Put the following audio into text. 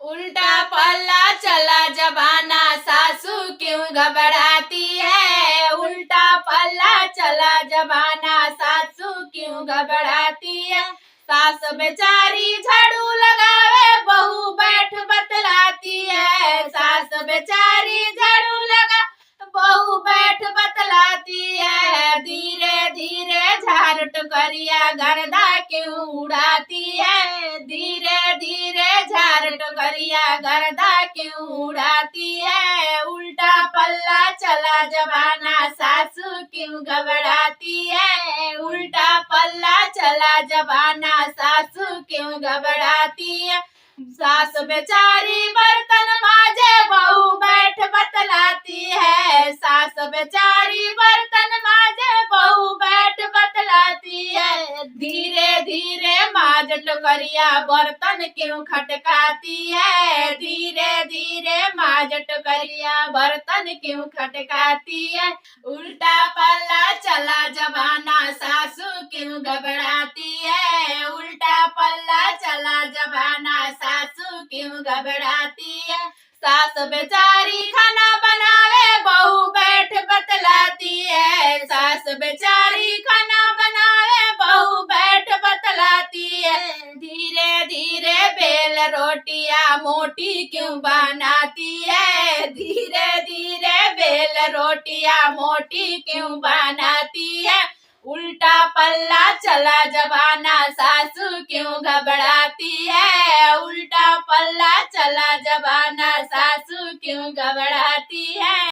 उल्टा पल्ला चला जमाना, सासू क्यों घबराती है। उल्टा पल्ला चला जमाना, सासू क्यों घबराती है। सास बेचारी झाड़ू लगावे, बहू बैठ बतलाती है। सास बेचारी झाड़ू लगा, बहू बैठ बतलाती है। धीरे धीरे झाड़ टुकरिया गर्दा क्यों उड़ाती है। धीरे धीरे झाड़ टुकरिया गर्दा क्यों उड़ाती है। उल्टा पल्ला चला जमाना, सासू क्यों घबराती है। उल्टा पल्ला चला जमाना, सासू क्यों घबराती है। सास बेचारी बर्तन माजे, बहू बैठ बतलाती है। सास बेचारी बर्तन माजे, बहू बैठ बतलाती है। धीरे धीरे माज टुकरिया बर्तन क्यों खटकाती है। धीरे धीरे माज टुकरिया बर्तन क्यों खटकाती है। उल्टा पल्ला चला जमाना, सासू क्यों घबराती है। उल्टा पल्ला चला जमाना, सासू क्यों घबराती है। सास बेचारी खाना बनावे, बहू बैठ बतलाती है। सास बेचारी खाना बनावे, बहू बैठ बतलाती है। धीरे धीरे बेल रोटियां मोटी क्यों बनाती है। धीरे धीरे बेल रोटियां मोटी क्यों बनाती है। उल्टा पल्ला चला जमाना, सासू क्यों घबराती है। उल्टा पल्ला चला जमाना, सासू क्यों घबराती है।